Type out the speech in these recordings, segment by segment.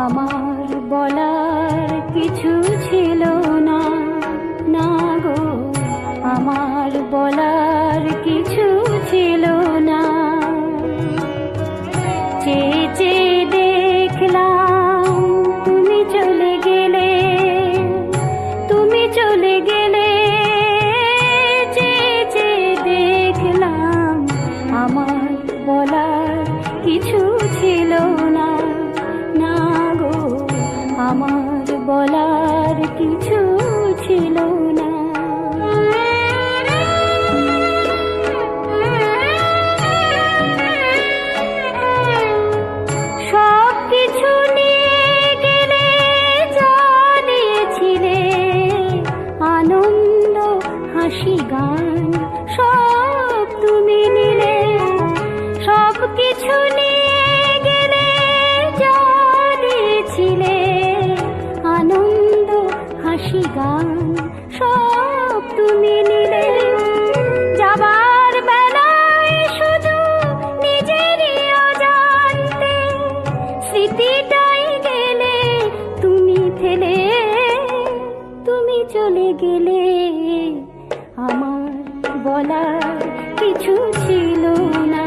আমার বলার কিছু ছিল না, না গো আমার বলার কিছু ছিল না। চেয়ে চেয়ে দেখলাম তুমি চলে গেলে, তুমি চলে গেলে। চেয়ে চেয়ে দেখলাম আমার বলার কিছু ছিল না, না গো আমার বলার কিছু ছিল না। সব কিছু নিয়ে গেলে জানিয়েছিলে, আনন্দ হাসি গান সব তুমি নিলে। সব কিছু নিয়ে গেলে জানিয়েছিলে, আনন্দ হাসি গান সব তুমি নিলে। যাবার বেলায় শুধু নিজেরই অজান্তে স্মৃতিটাই গেলে তুমি ফেলে, তুমি চলে গেলে। আমার বলার কিছু ছিল না,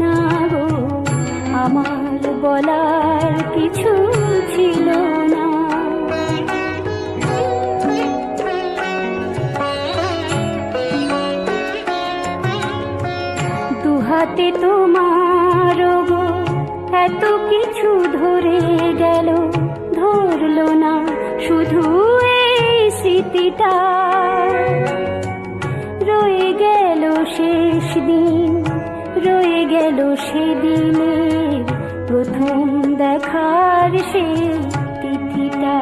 না গো আমার বলার কিছু ছিল না। দুহাতে তোমার গো এত কিছু ধরে গেল, ধরলো না শুধু এই স্মৃতিটা। রয়ে গেল শেষ দিন, রয়ে গেল সেদিনের প্রথম দেখার সেই তিথিটা।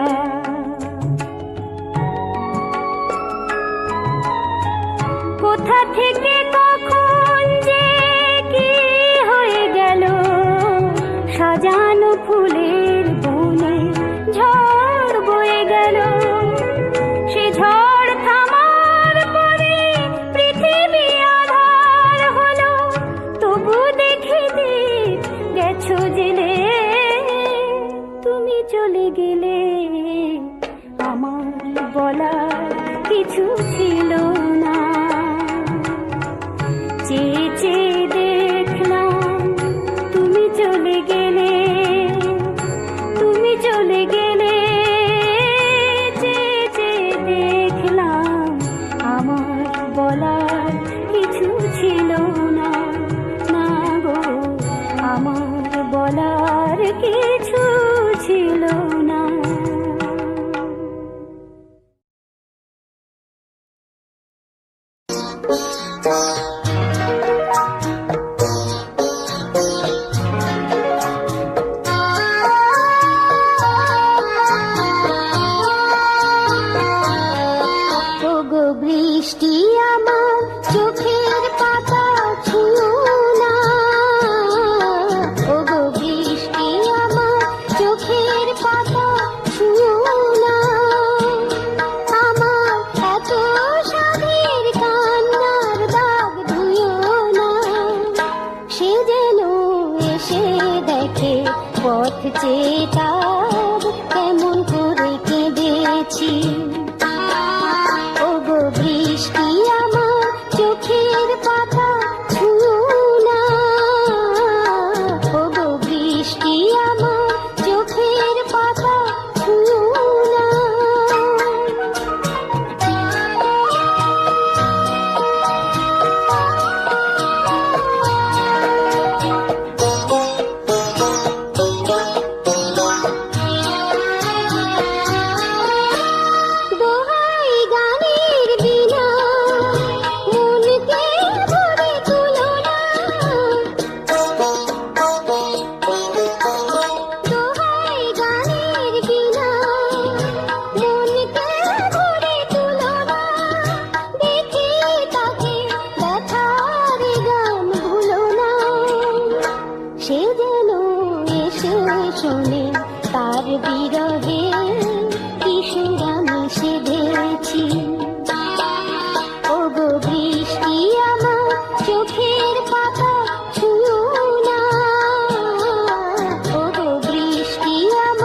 কোথা থেকে কখন যে কি হয়ে গেল, সাজানো ফুলের বনে ঝড় বয়ে গেল। সে ঝড় থামার পরে পৃথিবী আধার হলো, তবু দেখিতে গেছো জেলে। তুমি চলে গেলে আমার বলার কিছু ছিল না। চেয়ে চেয়ে দেখলাম তুমি চলে গেলে, তুমি চলে গেলে। চেয়ে চেয়ে দেখলাম আমার বলার কিছু ছিল না, না গো আমার বলার কিছু ছিল না। বৃষ্টি আমার চোখের পাতা ছুঁয়ো না, ওগো বৃষ্টি আমার চোখের পাতা ছুঁয়ো না। আমার এত সাধের কান্নার দাগ ধুয়ো না। সে যেন এসে দেখে পথ চেয়ে তার কেমন করে কেঁদেছি। বৃষ্টি আমার চোখের পাতা ছুঁয়ো না, ওগো বৃষ্টি আমার চোখের পাতা ছুঁয়ো না। পাতা ছুঁয়ো না, ওগো বৃষ্টি আমার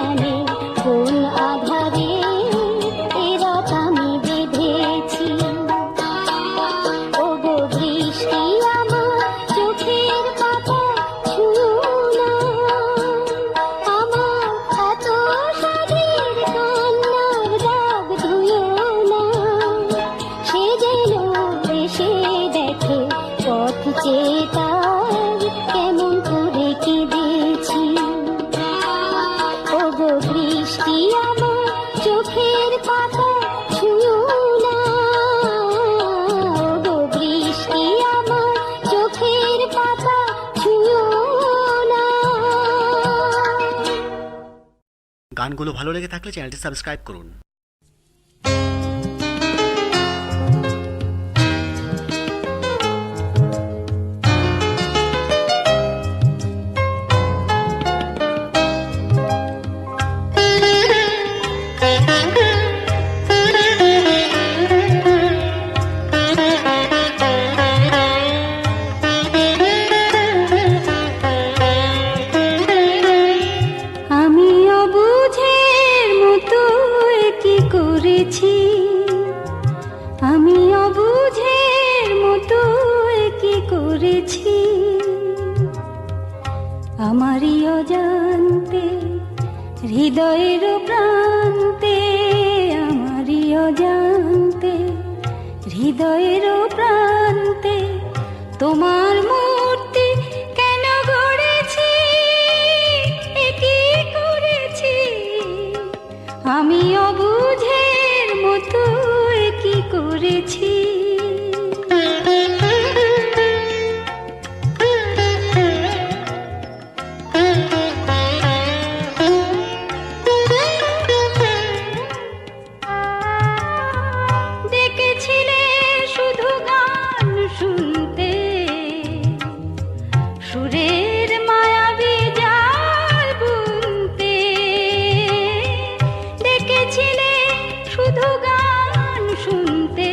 জানে কোন আধারে এরা আমি বেঁধেছি। ওগো বৃষ্টি আমার চোখের পাতা ছুঁয়ো না, আমার এত সাদের কান্নার দাগ ধুয়ো না। সে যেন এসে দেখে পথ চেয়ে তার কেমন করে কেঁদেছি। ওগো বৃষ্টি আমার চোখের পাতা ছুঁয়ো না, ওগো বৃষ্টি আমার চোখের পাতা ছুঁয়ো না। গানগুলো ভালো লেগে থাকলে চ্যানেলটি সাবস্ক্রাইব করুন। আমি অবুঝের মতো কি করেছি, আমি অবুঝের মতো কি করেছি। আমারই অজান্তে হৃদয়ের প্রান্তে, আমারই অজান্তে হৃদয়ের প্রান্তে তোমার মূর্তি কেন গড়েছি, এ কি করেছি। আমি অবুঝের মতো কি করেছি। ডেকেছিলে শুধু গান শুনতে, সুরের মায়াবী জাল বুনতে। ডেকেছিলে শুধু গান শুনতে,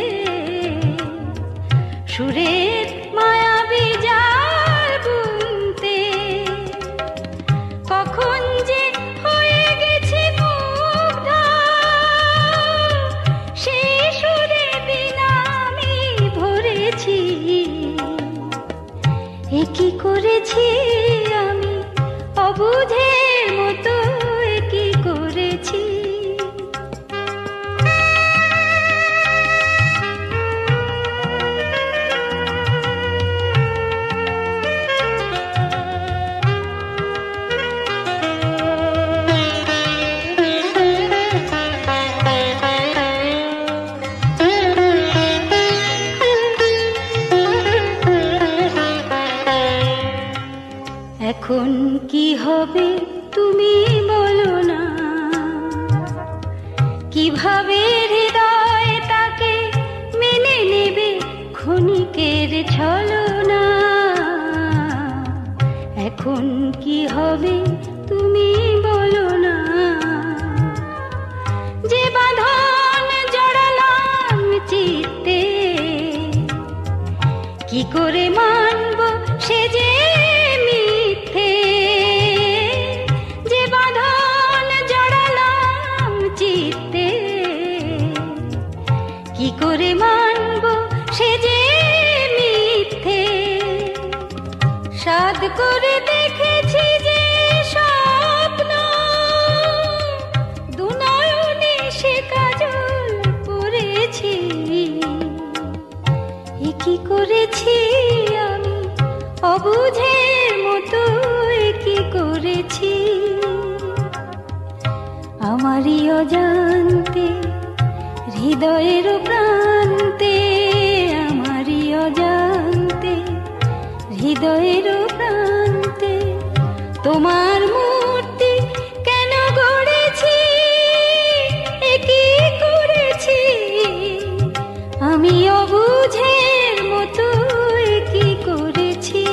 সুরের মায়াবী জাল বুনতে। কখন যে হয়ে গেছি মুগ্ধ, সেই সুরে বিনা আমি ভরেছি। এ কি করেছি আমি অবুঝের মতো, এ কি করেছি। এখন কি হবে তুমি বলো না, কিভাবে হৃদয় তাকে মেনে নেবে ক্ষণিকের ছলনা। এখন কি হবে তুমি বলো না, যে বাঁধন জড়ালাম চিত্তে, কি করে মানব সে যে মিথ্যে। যে বাঁধন জড়ালাম চিত্তে, কি করে মানব সে যে মিথ্যে। সাধ করে দেখেছি যে স্বপ্ন, দুনয়নে সে কাজল পড়েছি। এ কি করেছি আমি অবুঝের মতো, এ কি করেছি। আমারই অজান্তে হৃদয়ের প্রান্তে, আমারই অজান্তে হৃদয়ের প্রান্তে তোমার মূর্তি কেন গড়েছি, এ কি করেছি। আমি অবুঝের মতো এ কি করেছি।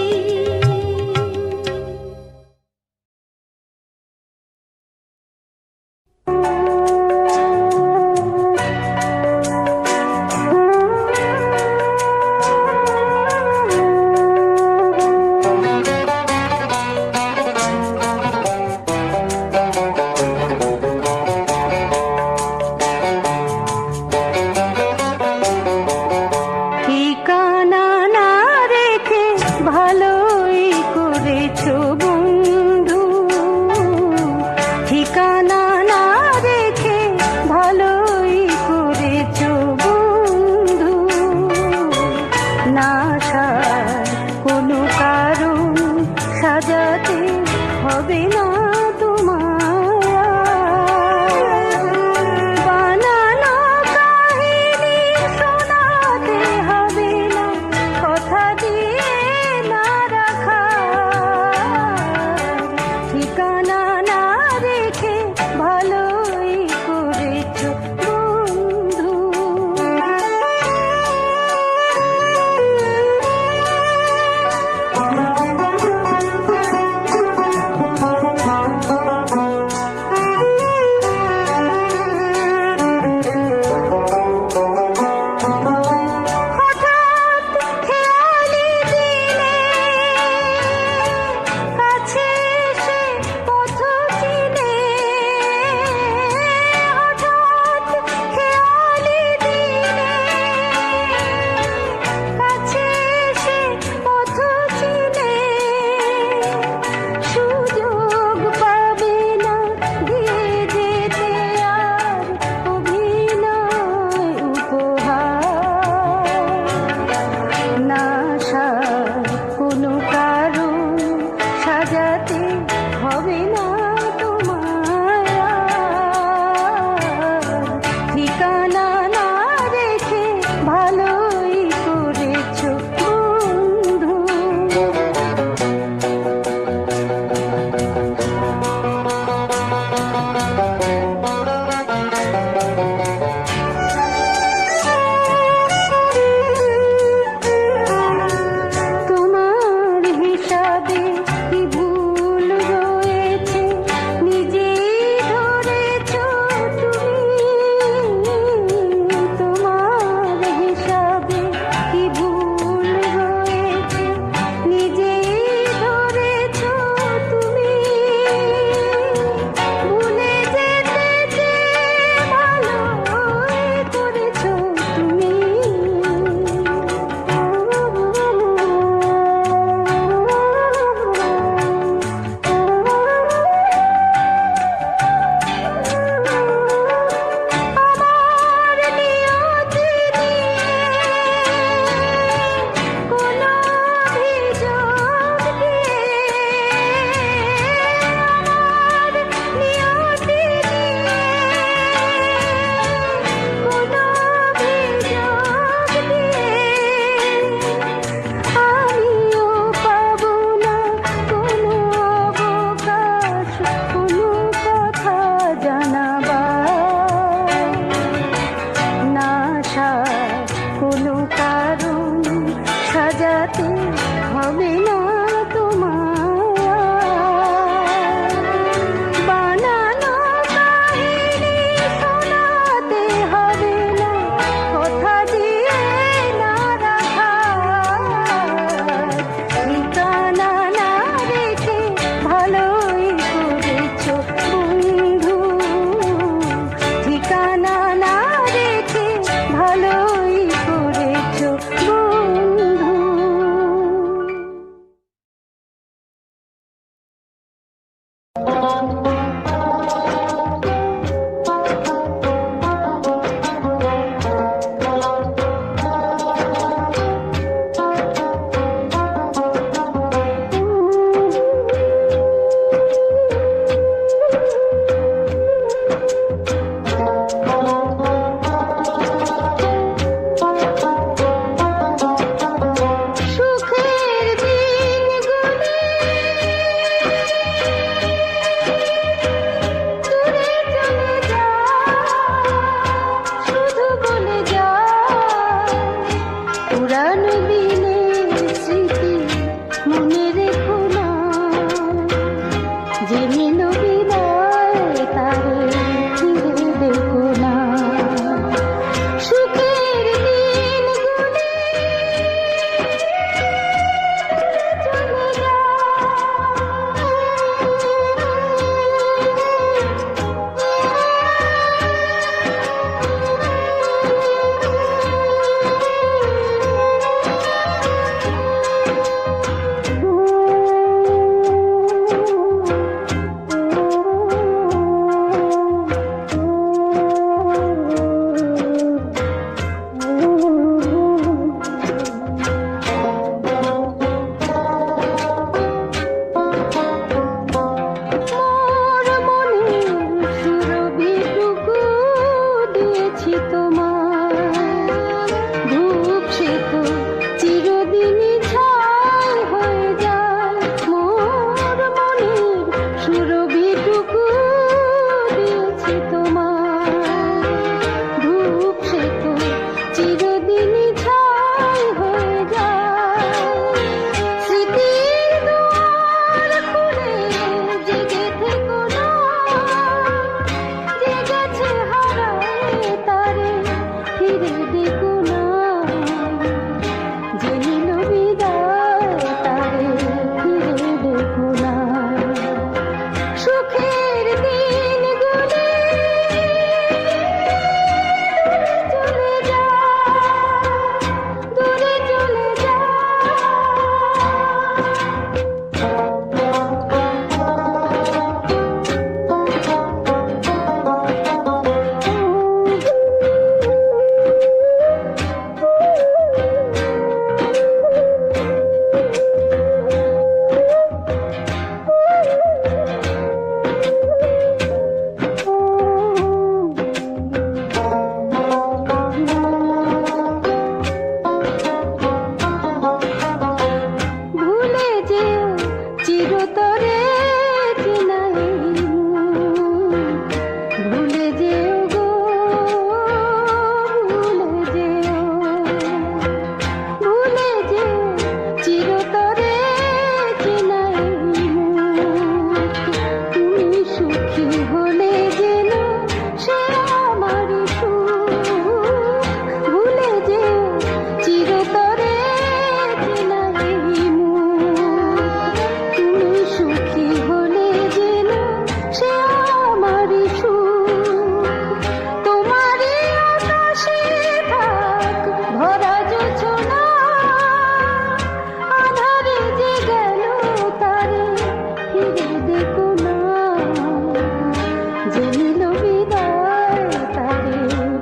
যে নিল বিদায় তারে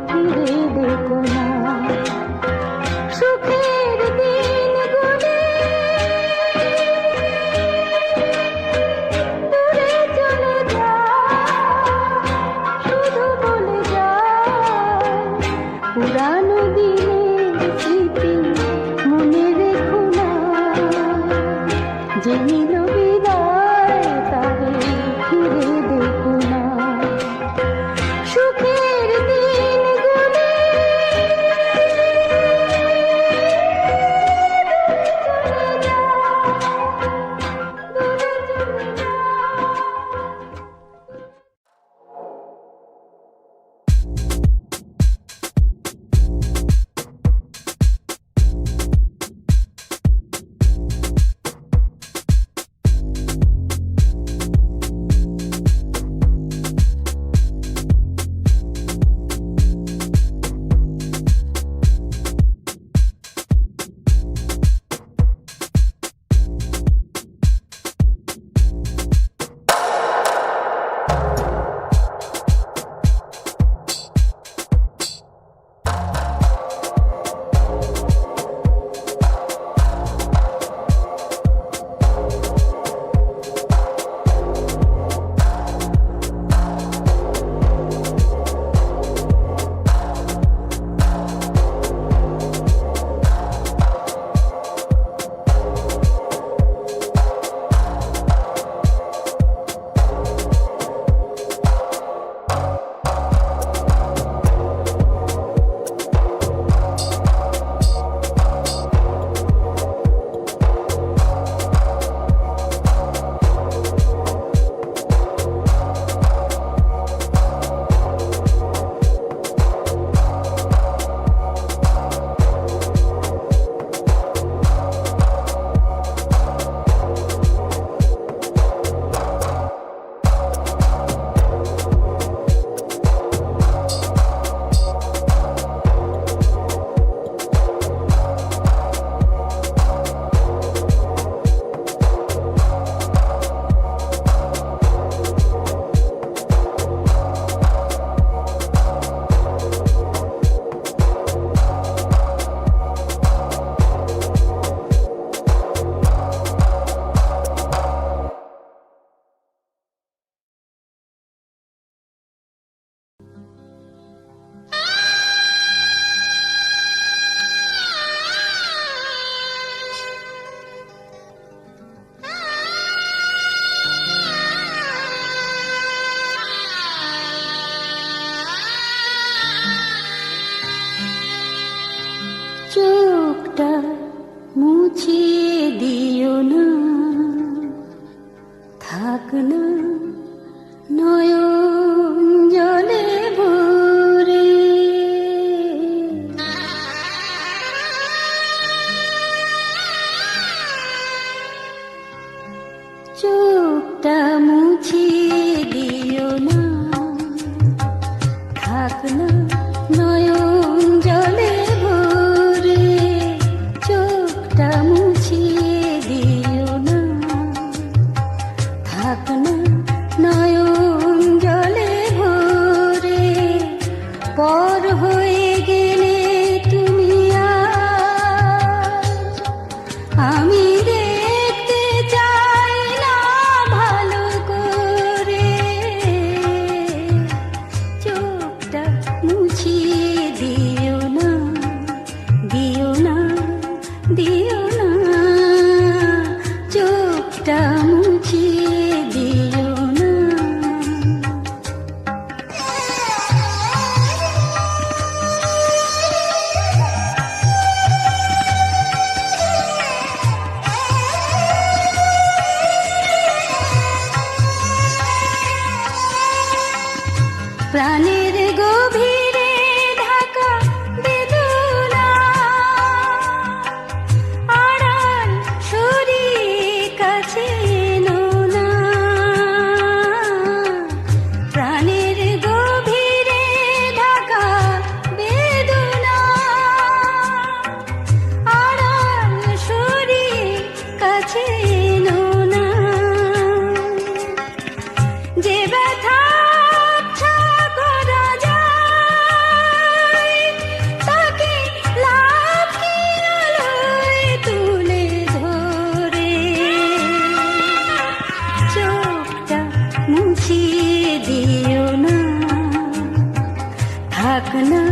ফিরে দেখো না। সুখের দিনগুলি দূরে চলে যায়, শুধু বলে যায় পুরানো দিনের স্মৃতি মনে রেখো না। যে নিল বিদায় তারে ফিরে দেখো না। সুখের দিনগুলি দূরে চলে যায়, দূরে চলে যায়। চোখটা মুছিয়ে দিও না, থাক না নয়ন জলে ভরে। চোখটা মুছিয়ে দিও না, থাক না নয়ন জলে ভরে। চোখটা মুছিয়ে দিও না, থাক না নয়ন জলে ভরে। পর হয়ে গেলে তুমি আজ, আমি দেখতে চাই না ভালো করে। চোখটা মুছিয়ে দিও না, দিও না, দিও না। চোখটা মুছিয়ে দিও না। প্রাণের গভীরে ঢাকা বেদনা, আড়াল সরিয়ে কাছে এনো না। প্রাণের গভীরে ঢাকা বেদনা, আড়াল সরিয়ে কাছে এনো না। যে ব্যথা না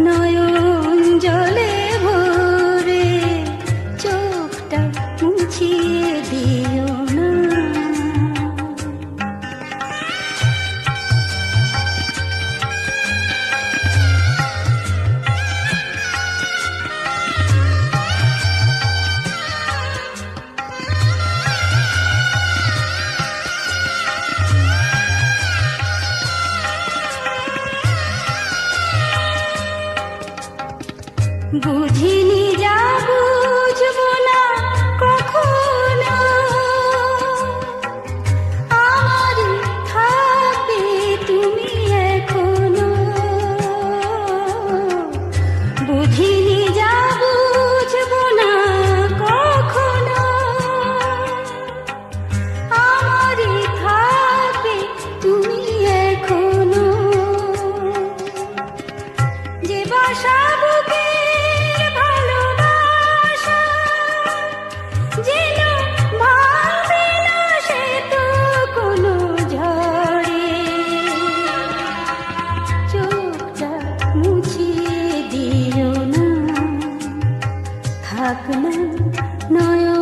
নয়ন জলে ভরে, চোখটা মুছিয়ে দিও না। বুঝিনি যা বুঝবো না কখনো, আমারই থাকবে তুমি এখনো। বুঝিনি যা বুঝবো না কখনো, আমারই থাকবে তুমি এখনো। যে বাসা বুকে থাক না নয়